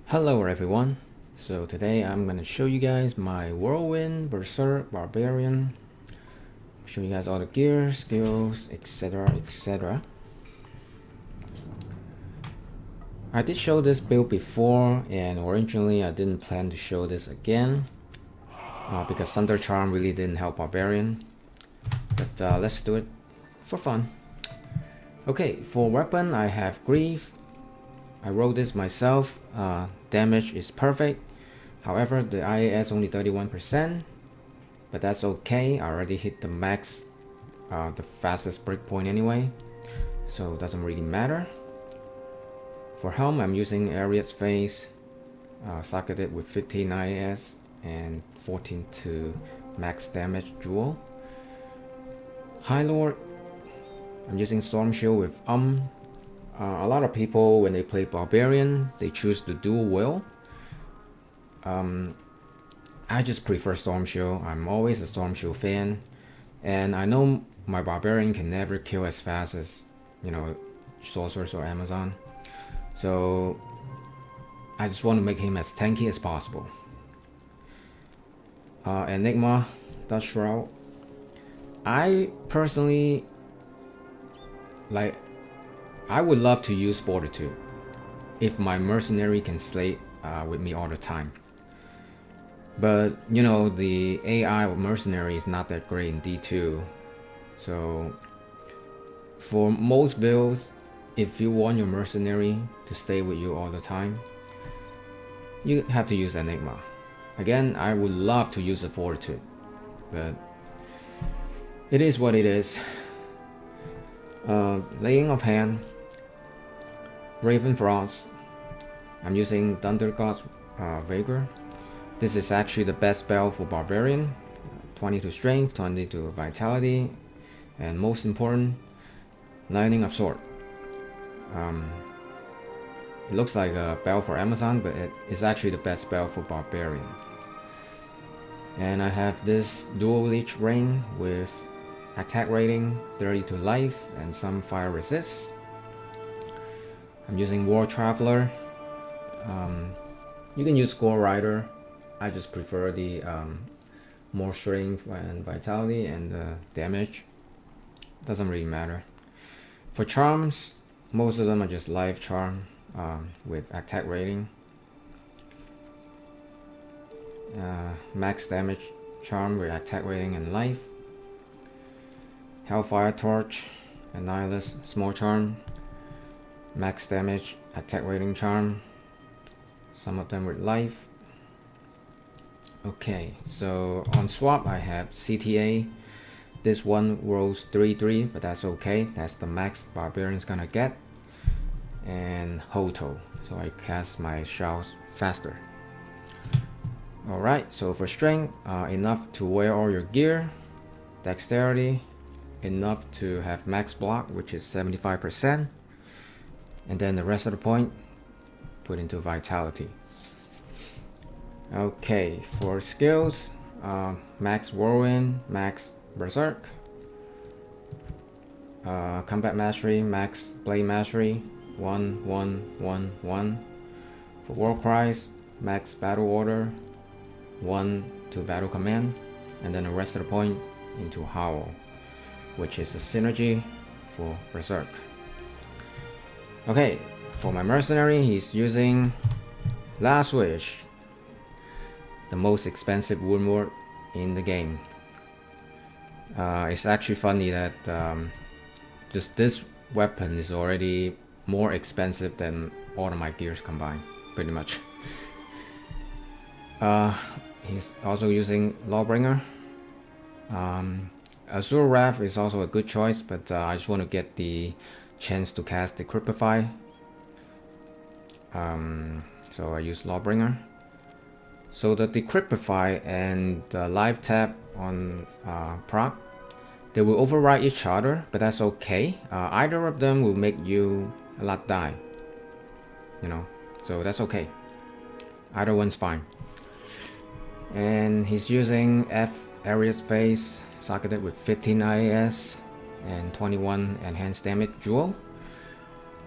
Hello everyone, so today I'm going to show you guys my Whirlwind, Berserk, Barbarian, show you guys all the gear, skills, etc, etc. I did show this build before, and originally I didn't plan to show this again because Thunder Charm really didn't help Barbarian, but let's do it for fun. Okay, for weapon I have Grief. I wrote this myself. Damage is perfect, however the IAS only 31%, but that's okay. I already hit the max, the fastest breakpoint anyway, so it doesn't really matter. For helm I'm using Ariad's Face, socketed with 15 IAS and 14 to max damage dual. High Lord I'm using Storm Shield with a lot of people, when they play Barbarian, they choose the dual will. I just prefer Storm Shield. I'm always a Storm Shield fan, and I know my Barbarian can never kill as fast as, you know, Sorcerers or Amazon, so I just want to make him as tanky as possible. Enigma, Dust Shroud. I personally I would love to use Fortitude if my mercenary can slay with me all the time. But you know, the AI of mercenary is not that great in D2. So for most builds, if you want your mercenary to stay with you all the time, you have to use Enigma. Again, I would love to use a Fortitude, but it is what it is. Laying of Hand, Raven Frost. I'm using Thunder God's Vigor. This is actually the best spell for Barbarian. 20 to Strength, 20 to Vitality, and most important, Lightning of Sword. It looks like a spell for Amazon, but it is actually the best spell for Barbarian. And I have this Dual Leech Ring with attack rating, 30 to life, and some fire resist. I'm using War Traveler. You can use Score Rider. I just prefer the more strength and vitality, and damage doesn't really matter. For charms, most of them are just life charm with attack rating. Max damage charm with attack rating and life. Hellfire Torch, Annihilus small charm, max damage, attack rating charm, some of them with life. Okay, so on swap I have CTA. This one rolls 3-3, but that's okay. That's the max Barbarian's gonna get. And Hoto, so I cast my shells faster. Alright, so for strength, enough to wear all your gear. Dexterity, enough to have max block, which is 75%, and then the rest of the point put into vitality. Okay, for skills, max Whirlwind, max Berserk, combat mastery, max blade mastery, 1 1 1 1. For war cries, max battle order, 1 to battle command, and then the rest of the point into howl, which is a synergy for Berserk. Okay, for my mercenary, he's using Last Wish, the most expensive wound ward in the game. It's actually funny that just this weapon is already more expensive than all of my gears combined, pretty much. He's also using Lawbringer. Azure Wrath is also a good choice, but I just want to get the chance to cast Decryptify. So I use Lawbringer. So the Decryptify and the Live Tap on proc, they will override each other, but that's okay. Either of them will make you a lot die, you know, so that's okay. Either one's fine. And he's using Ariad's Face, socketed with 15 IAS and 21 enhanced damage dual,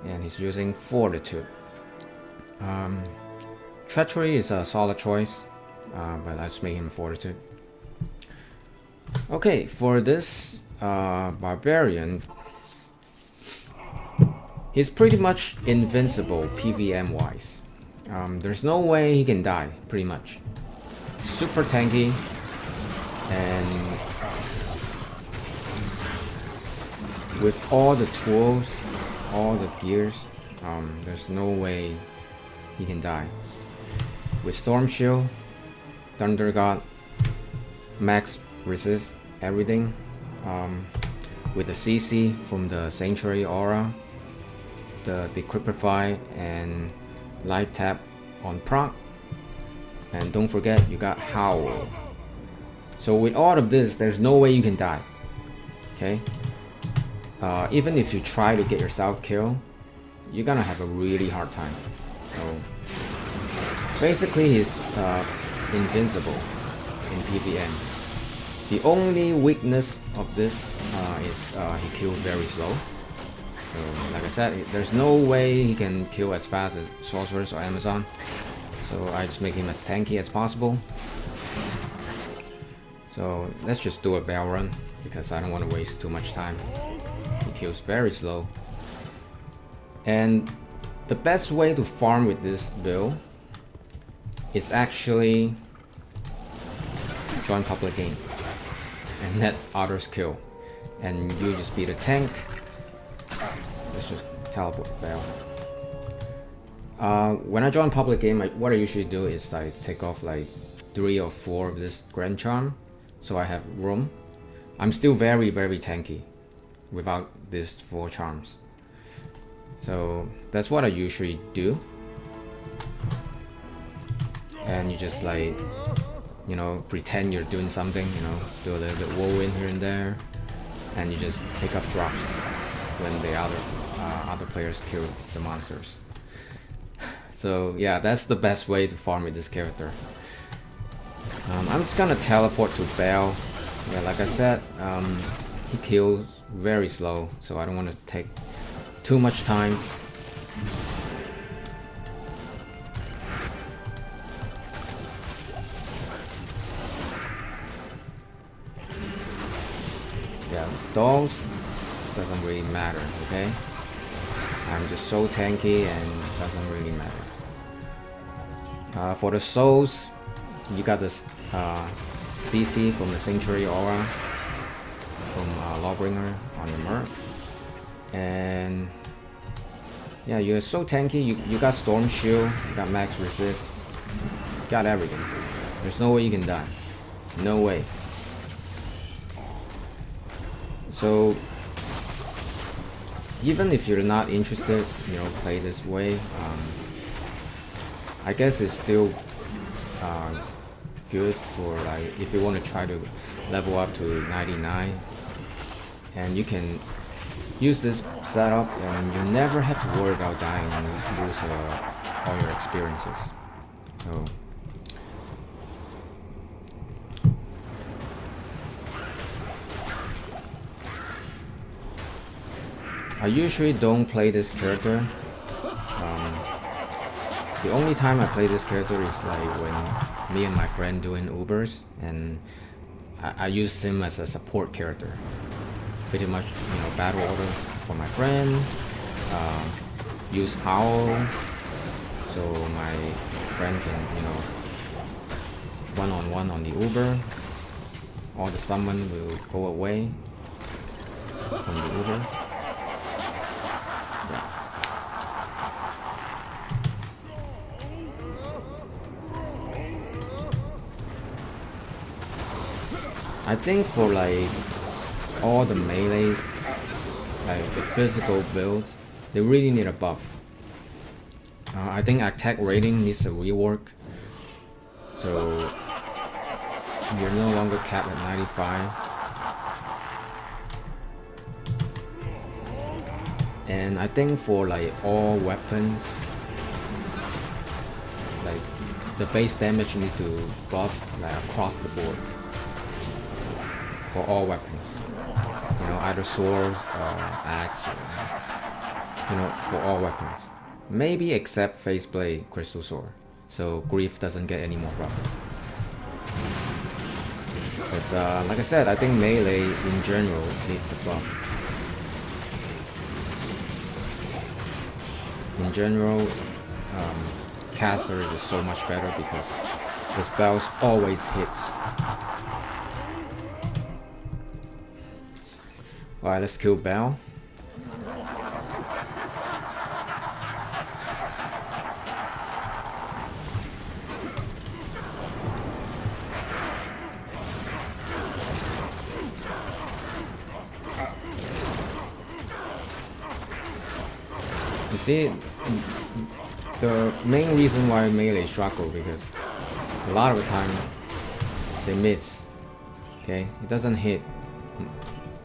and he's using Fortitude. Treachery is a solid choice, but let's make him Fortitude. Okay, for this Barbarian, he's pretty much invincible PvM wise. There's no way he can die, pretty much. Super tanky, and with all the tools, all the gears, there's no way he can die. With Storm Shield, Thunder God, max resist, everything. With the CC from the Sanctuary Aura, the Decryptify and Life Tap on proc, and don't forget you got Howl. So with all of this, there's no way you can die. Okay. Even if you try to get yourself killed, you're gonna have a really hard time. So basically, he's invincible in PvM. The only weakness of this is he kills very slow. So like I said, there's no way he can kill as fast as Sorcerers or Amazon. So I just make him as tanky as possible. So let's just do a Bell run because I don't want to waste too much time. He kills very slow. And the best way to farm with this build is actually join public game and let others kill, and you just be the tank. Let's just teleport Bell. When I join public game, what I usually do is I take off like 3 or 4 of this Grand Charm, so I have room. I'm still very tanky without these 4 charms. So that's what I usually do. And you just like, you know, pretend you're doing something, you know, do a little bit whirlwind here and there, and you just pick up drops when the other players kill the monsters. So yeah, that's the best way to farm with this character. I'm just gonna teleport to Bell. Yeah, like I said, he kills very slow, so I don't want to take too much time. Yeah, dogs doesn't really matter, okay? I'm just so tanky and doesn't really matter. For the souls, you got this CC from the Sanctuary Aura from Lawbringer on your Merc. And yeah, you're so tanky, you got Storm Shield, you got max resist, you got everything. There's no way you can die. No way. So even if you're not interested, you know, play this way, I guess it's still good for like if you want to try to level up to 99, and you can use this setup and you never have to worry about dying and lose all your experiences. So I usually don't play this character. The only time I play this character is like when me and my friend doing Ubers, and I use him as a support character. Pretty much, you know, battle order for my friend. Use Howl, so my friend can, you know, one-on-one on the Uber. All the summon will go away from the Uber. I think for like all the melee, like the physical builds, they really need a buff. I think attack rating needs a rework, so you're no longer capped at 95. And I think for like all weapons, like the base damage need to buff like across the board. For all weapons, you know, either swords or axe, or, you know, for all weapons. Maybe except Faceblade Crystal Sword. so grief doesn't get any more rough. But like I said, I think melee in general needs a buff. In general, caster is so much better because the spells always hits. Alright, let's kill Bell. You see, the main reason why melee struggle because a lot of the time they miss. Okay, it doesn't hit.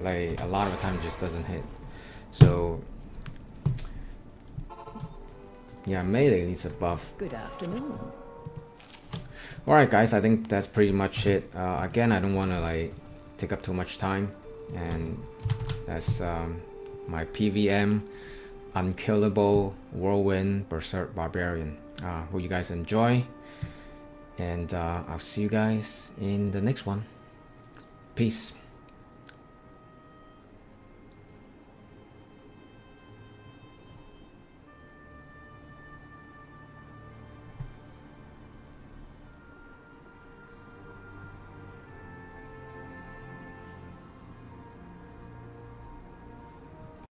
Like a lot of the time it just doesn't hit. So yeah, melee needs a buff. Good afternoon. Alright guys, I think that's pretty much it. Again, I don't want to like take up too much time, and that's my PvM Unkillable Whirlwind Berserk Barbarian. Hope you guys enjoy, and I'll see you guys in the next one. Peace.